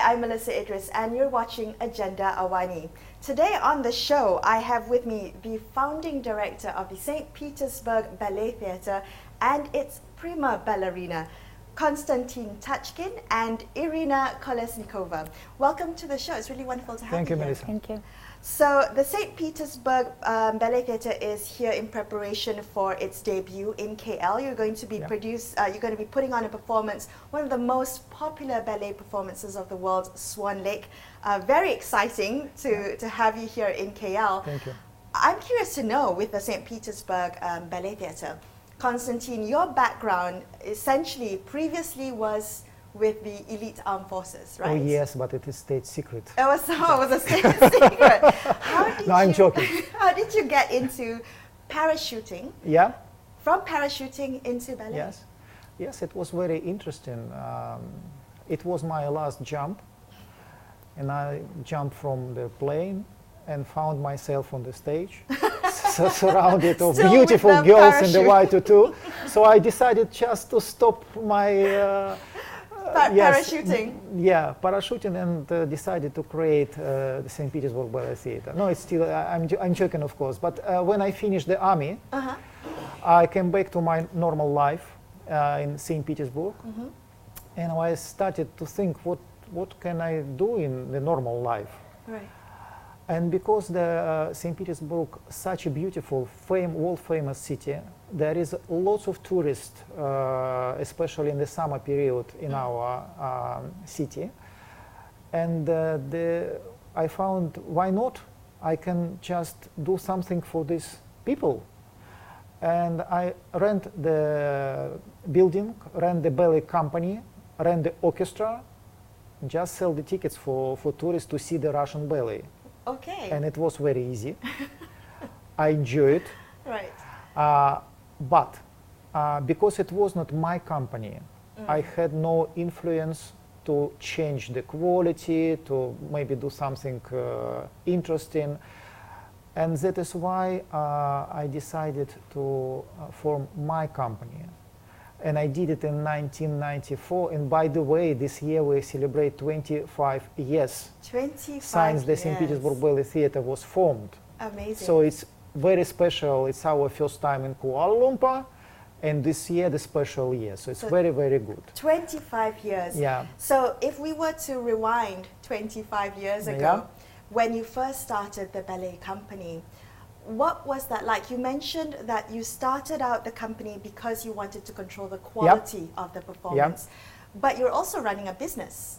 I'm Melissa Idris and you're watching Agenda AWANI. Today on the show, I have with me the founding director of the St Petersburg Ballet Theatre and its prima ballerina, Konstantin Tachkin and Irina Kolesnikova. Welcome to the show. It's really wonderful to have you Thank you, here. Melissa. Thank you. So the St Petersburg Ballet Theatre is here in preparation for its debut in KL. You're going to be you're going to be putting on a performance, one of the most popular ballet performances of the world, Swan Lake. Very exciting to have you here in KL. Thank you. I'm curious to know, with the St Petersburg Ballet Theatre, Constantine, your background essentially previously was with the elite armed forces, right? Oh yes, but it is state secret. It was a state secret. I'm joking. How did you get into parachuting? Yeah. From parachuting into ballet? Yes. Yes, it was very interesting. It was my last jump, and I jumped from the plane and found myself on the stage, surrounded of beautiful girls in the white tutu. So I decided just to stop my parachuting. Yeah, parachuting, and decided to create the St. Petersburg Ballet Theatre. No, it's still, I'm joking, of course, but when I finished the army, I came back to my normal life in St. Petersburg, and I started to think, what can I do in the normal life? Right. And because the St. Petersburg, such a beautiful, world-famous city, there is lots of tourists, especially in the summer period in our city. And I found, why not? I can just do something for these people. And I rent the building, rent the ballet company, rent the orchestra, just sell the tickets for tourists to see the Russian ballet. Okay. And it was very easy. I enjoyed it. Right. But because it was not my company, I had no influence to change the quality, to maybe do something interesting. And that is why I decided to form my company. And I did it in 1994. And by the way, this year we celebrate 25 years 25 since the years. St. Petersburg Ballet Theatre was formed. Amazing. So it's very special. It's our first time in Kuala Lumpur, and this year the special year. So it's very, very good. 25 years. Yeah. So if we were to rewind 25 years ago, when you first started the ballet company, what was that like? You mentioned that you started out the company because you wanted to control the quality of the performance, but you're also running a business.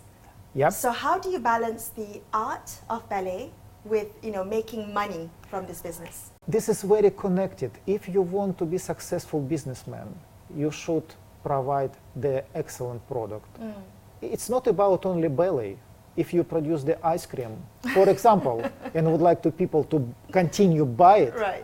Yep. So how do you balance the art of ballet with, making money from this business? This is very connected. If you want to be successful businessman, you should provide the excellent product. It's not about only ballet. If you produce the ice cream, for example, and would like people to continue buy it, right,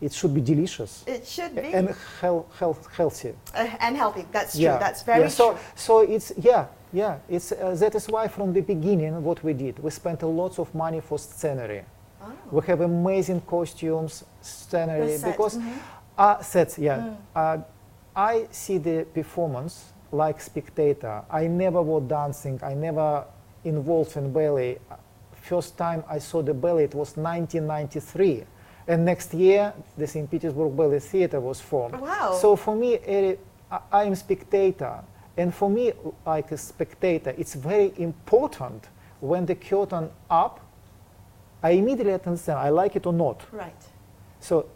it should be delicious. It should be. And healthy. And healthy. That's true. That's very true. So it's it's that is why from the beginning what we did, we spent a lot of money for scenery. Oh. We have amazing costumes, scenery, because sets. I see the performance like spectator. I never was dancing. I never involved in ballet. First time I saw the ballet, it was 1993. And next year, the St. Petersburg Ballet Theatre was formed. Wow. So for me, I am spectator. And for me, like a spectator, it's very important when the curtain up, I immediately understand, I like it or not. Right. So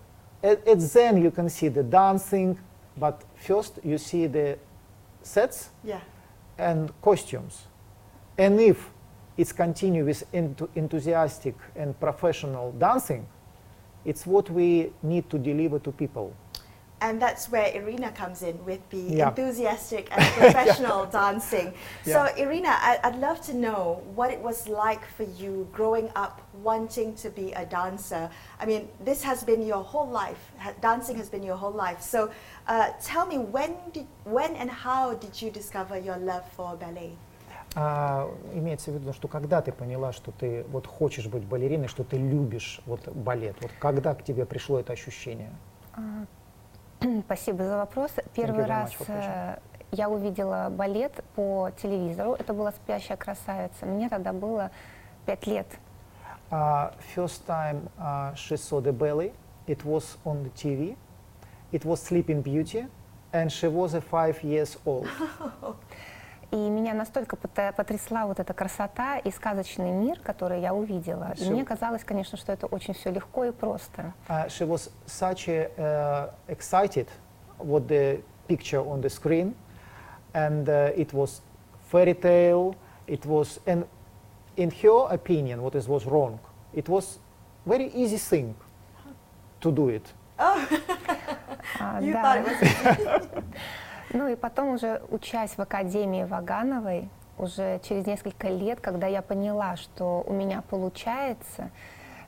at then you can see the dancing, but first you see the sets and costumes. And if it's continued with enthusiastic and professional dancing, it's what we need to deliver to people. And that's where Irina comes in with the enthusiastic and professional dancing. So Irina, I'd love to know what it was like for you growing up wanting to be a dancer. I mean, this has been your whole life. Dancing has been your whole life. So tell me, when and how did you discover your love for ballet? Имеется в виду, что когда ты поняла, что ты вот хочешь быть балериной, что ты любишь вот балет, вот когда к тебе пришло это ощущение? Спасибо за вопрос. Первый раз я увидела балет по телевизору. Это была «Спящая красавица». Мне тогда было 5 лет. First time she saw the ballet, it was on the TV. It was Sleeping Beauty, and she was 5 years old. И меня настолько потрясла вот эта красота и сказочный мир, который я увидела. И мне казалось, конечно, что это очень все легко и просто. She was such excited with the picture on the screen, and it was fairy tale. It was, and in her opinion, what was wrong? It was very easy thing to do it. Oh, you thought it was easy. Ну и потом уже, учась в Академии Вагановой, уже через несколько лет, когда я поняла, что у меня получается,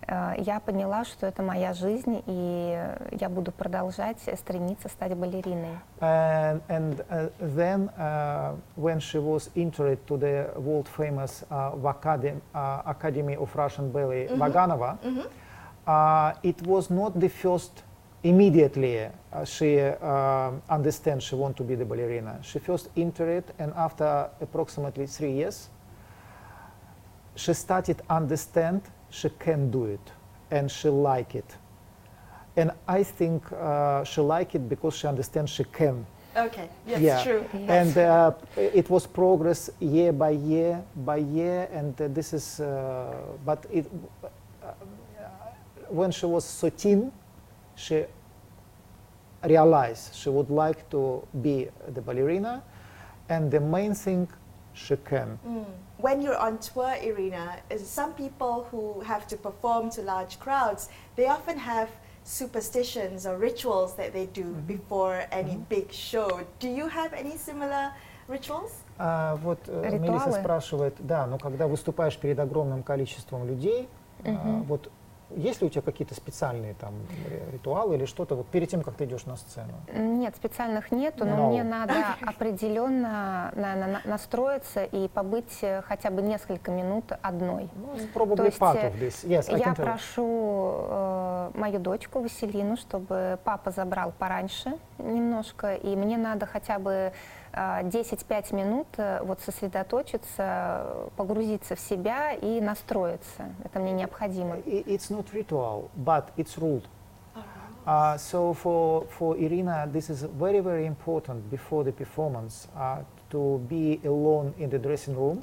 я поняла, что это моя жизнь, и я буду продолжать стремиться стать балериной. And then, when she was entered to the world-famous Academy of Russian Ballet, Vaganova, it was not the first. Immediately, she understands she wants to be the ballerina. She first entered, and after approximately 3 years, she started understand she can do it, and she like it. And I think she like it because she understands she can. Okay, yes, true. Yes. And it was progress year by year by year, and this is. But it, when she was 13. She realized she would like to be the ballerina, and the main thing she can. When you're on tour, Irina, some people who have to perform to large crowds, they often have superstitions or rituals that they do before any big show. Do you have any similar rituals? Вот Мелисса спрашивает, да, но когда выступаешь перед огромным количеством людей, вот есть ли у тебя какие-то специальные там ритуалы или что-то вот перед тем, как ты идешь на сцену? Нет, специальных нету, но мне надо определенно настроиться и побыть хотя бы несколько минут одной. То есть я прошу мою дочку Василину, чтобы папа забрал пораньше немножко, и мне надо хотя бы 10-5 минут вот сосредоточиться, погрузиться в себя и настроиться. Это мне необходимо. It's not ritual, but it's ruled. So for Irina, this is very, very important before the performance to be alone in the dressing room.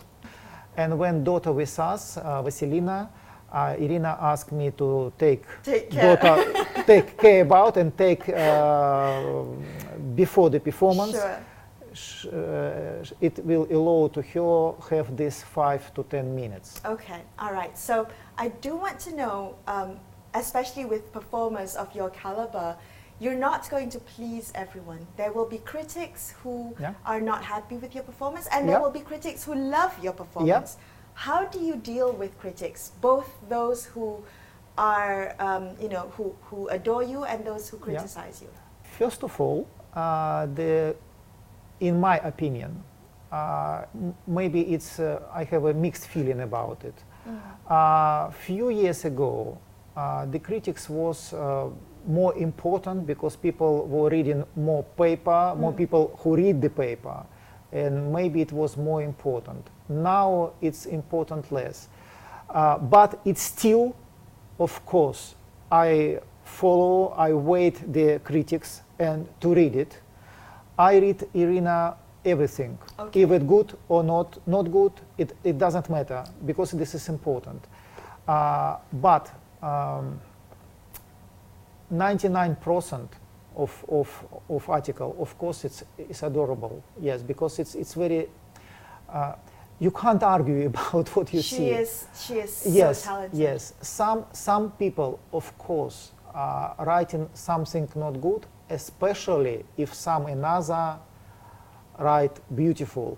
And when daughter with us, Vasilina, Irina asked me to take care about and take before the performance. Sure. It will allow to her have this 5 to 10 minutes. Okay, all right. So I do want to know, especially with performers of your caliber, you're not going to please everyone. There will be critics who are not happy with your performance, and there will be critics who love your performance. How do you deal with critics, both those who are, who adore you and those who criticize you? First of all, in my opinion, maybe it's I have a mixed feeling about it. Few years ago, the critics was more important because people were reading more paper, more people who read the paper, and maybe it was more important. Now it's important less, but it's still, of course, I wait the critics and to read it. I read Irina everything. Okay. If it's good or not good, it doesn't matter because this is important. But 99% of article, of course, it's adorable. Yes, because it's very. You can't argue about what you see. She is so talented. Yes, some people, of course, are writing something not good, especially if some another write beautiful.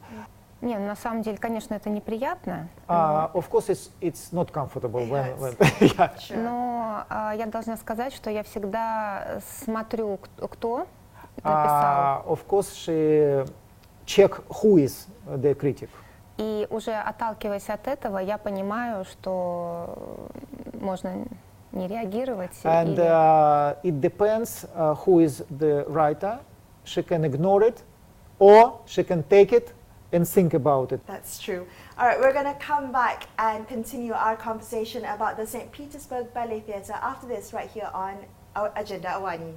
Не, на самом деле, конечно, это неприятно. Of course, it's not comfortable when Но я должна сказать, что я всегда смотрю, кто написал. Of course, she check who is the critic. И уже отталкиваясь от этого, я понимаю, что можно не реагировать. And it depends who is the writer. She can ignore it, or she can take it and think about it. That's true. All right, we're going to come back and continue our conversation about the St. Petersburg Ballet Theatre after this right here on our Agenda AWANI.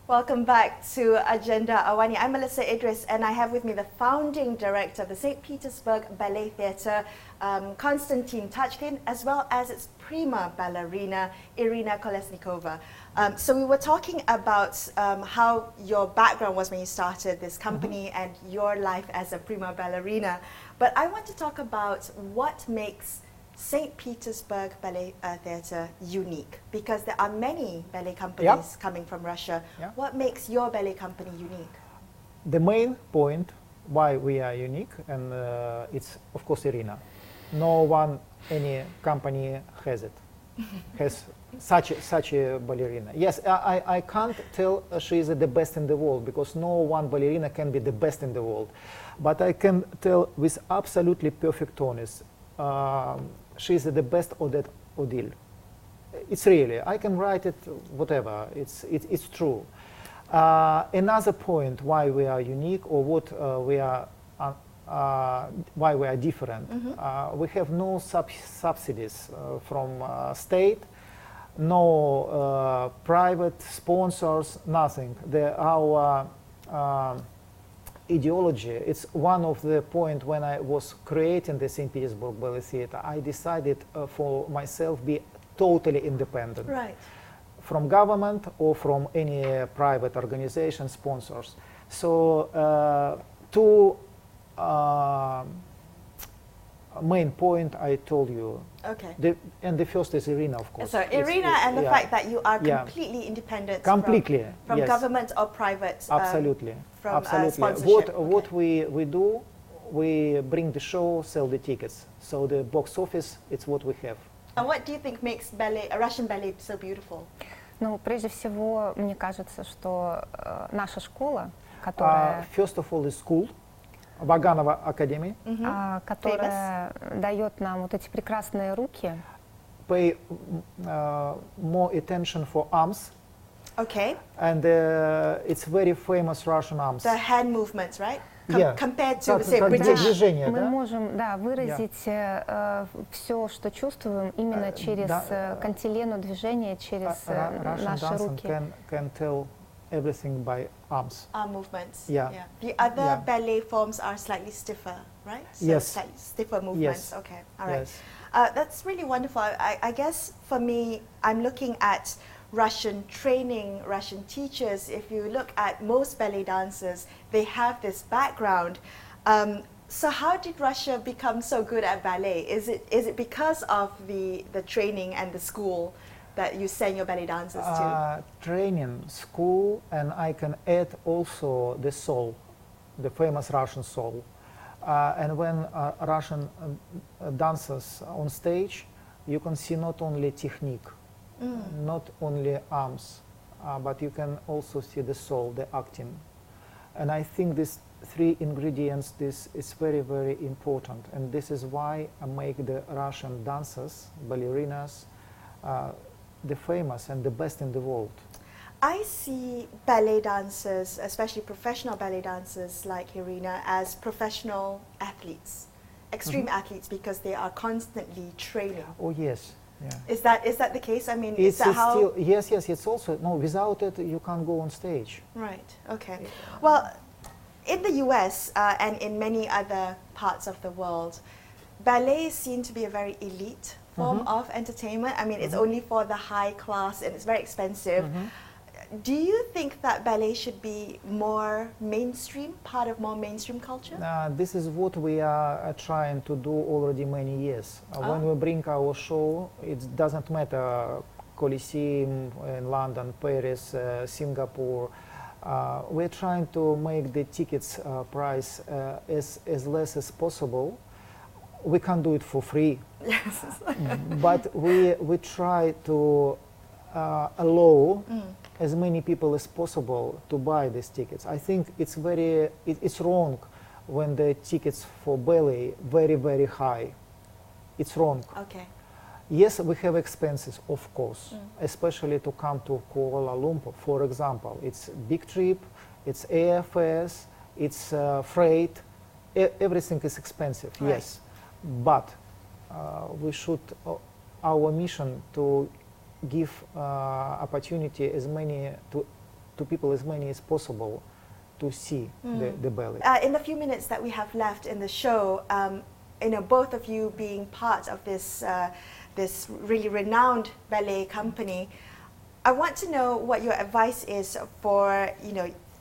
Welcome back to Agenda AWANI. I'm Melissa Idris, and I have with me the founding director of the St. Petersburg Ballet Theatre, Constantine, as well as its prima ballerina, Irina Kolesnikova. So we were talking about how your background was when you started this company and your life as a prima ballerina. But I want to talk about what makes St. Petersburg Ballet Theatre unique, because there are many ballet companies coming from Russia. What makes your ballet company unique? The main point why we are unique, and it's of course Irina. No one, any company has it, has such a ballerina. Yes, I can't tell she is the best in the world, because no one ballerina can be the best in the world. But I can tell with absolutely perfect honesty, she's the best Odette Odile. It's really, I can write it, whatever, it's true. Another point why we are unique, or what why we are different, we have no subsidies from state, no private sponsors, nothing. Our ideology, it's one of the points when I was creating the St. Petersburg Ballet Theatre. I decided for myself be totally independent. Right. From government or from any private organization, sponsors. So two main point I told you. Okay. And the first is Irina, of course. So Irina and the fact that you are completely independent from government or private. Absolutely. From Absolutely. What we do, we bring the show, sell the tickets. So the box office, it's what we have. And what do you think makes ballet, Russian ballet, so beautiful? Ну, прежде всего, мне кажется, что наша школа, которая... First of all, the school, Ваганова Academy, которая дает нам вот эти прекрасные руки. Pay more attention for arms. Okay. And it's very famous Russian arms. The hand movements, right? Compared to, say, British. Мы можем, выразить все, что чувствуем, именно через кантилену движения, через наши руки. Can tell everything by arms. Arm movements. Yeah. The other ballet forms are slightly stiffer, right? So yes. Slightly stiffer movements. Yes. Okay. All right. Yes. That's really wonderful. I guess for me, I'm looking at Russian training, Russian teachers. If you look at most ballet dancers, they have this background. So how did Russia become so good at ballet? Is it because of the training and the school that you send your ballet dancers to? Training, school, and I can add also the soul, the famous Russian soul. And when Russian dancers on stage, you can see not only technique, not only arms, but you can also see the soul, the acting. And I think these three ingredients, this is very, very important. And this is why I make the Russian dancers, ballerinas, the famous and the best in the world. I see ballet dancers, especially professional ballet dancers like Irina, as professional athletes, extreme athletes, because they are constantly training. Oh yes, yeah. Is that the case? I mean, is that how? Still, yes. It's also no. Without it, you can't go on stage. Right. Okay. Well, in the U.S. And in many other parts of the world, ballet is seen to be a very elite form of entertainment. I mean, it's only for the high class and it's very expensive. Do you think that ballet should be more mainstream, part of more mainstream culture? This is what we are trying to do already many years. When we bring our show, it doesn't matter Coliseum in London, Paris, Singapore, We're trying to make the tickets price as less as possible. We can't do it for free, yes. but we try to allow as many people as possible to buy these tickets. I think it's wrong when the tickets for ballet very high. It's wrong. Okay. Yes, we have expenses, of course, especially to come to Kuala Lumpur. For example, it's big trip, it's AFS, it's freight, everything is expensive, right. Yes. But we should, our mission to give opportunity to people as many as possible to see the ballet. In the few minutes that we have left in the show, both of you being part of this this really renowned ballet company, I want to know what your advice is for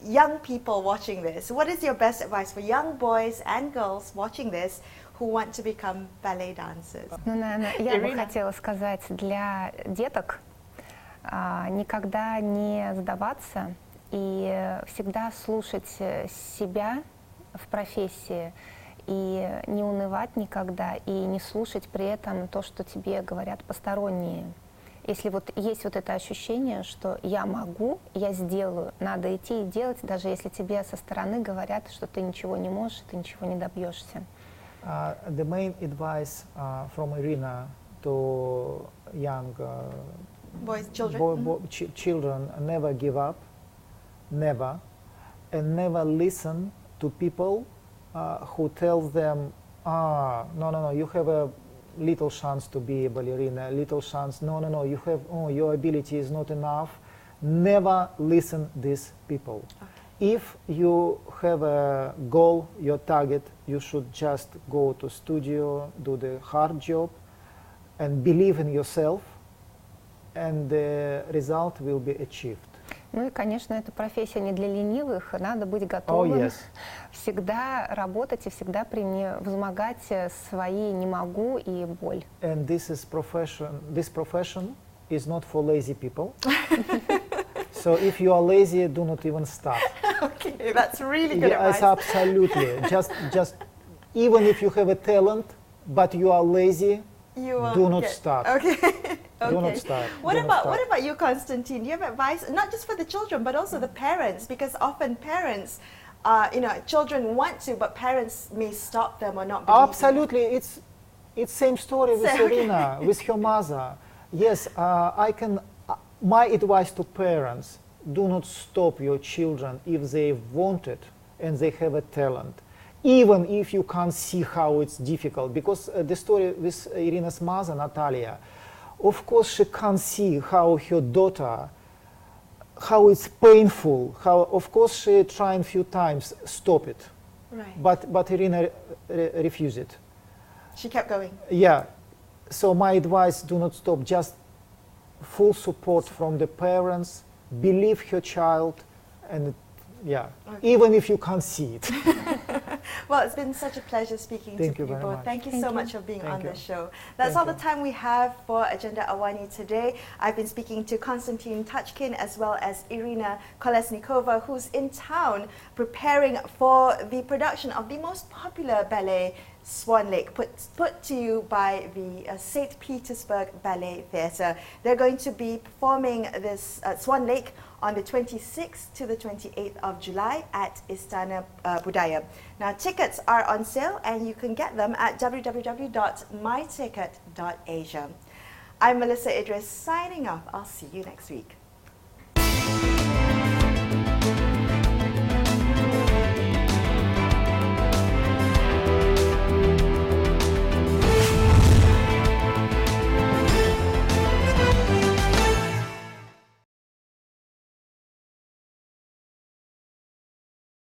young people watching this. What is your best advice for young boys and girls watching this who want to become ballet dancers? Ну, наверное, я бы хотела сказать для деток никогда не сдаваться и всегда слушать себя в профессии и не унывать никогда и не слушать при этом то, что тебе говорят посторонние. Если вот есть вот это ощущение, что я могу, я сделаю, надо идти и делать, даже если тебе со стороны говорят, что ты ничего не можешь, ты ничего не добьешься. The main advice from Irina to young boys, children, children, never give up, never, and never listen to people who tell them, no, you have a little chance to be a ballerina, little chance, no, you have, your ability is not enough. Never listen these people. Okay. If you have a goal, your target, you should just go to studio, do the hard job, and believe in yourself, and the result will be achieved. Ну и, конечно, эта профессия не для ленивых, надо быть готовым всегда работать и всегда превозмогать свои «не могу» и боль. And this profession is not for lazy people. So if you are lazy, do not even start. Okay, that's really good advice. Yes, absolutely. just even if you have a talent, but you are lazy, do not start. Okay. Do not start. What about you, Constantine? Do you have advice, not just for the children, but also the parents? Because often parents, children want to, but parents may stop them or not believe Absolutely. Them. It's same story with Irina, with her mother. Yes, my advice to parents, do not stop your children if they want it and they have a talent. Even if you can't see how it's difficult. Because the story with Irina's mother, Natalia, of course she can't see how her daughter, how it's painful, how of course she tried a few times stop it. Right. But Irina refused it. She kept going. Yeah. So my advice, do not stop, just full support from the parents, believe her child, and even if you can't see it. Well, it's been such a pleasure speaking to you both. Thank you so much for being on the show. That's all the time we have for Agenda Awani today. I've been speaking to Konstantin Tachkin as well as Irina Kolesnikova, who's in town preparing for the production of the most popular ballet, Swan Lake, put to you by the St Petersburg Ballet Theatre. They're going to be performing this Swan Lake on the 26th to the 28th of July at Istana Budaya. Now, tickets are on sale and you can get them at www.myticket.asia. I'm Melissa Idris signing off. I'll see you next week.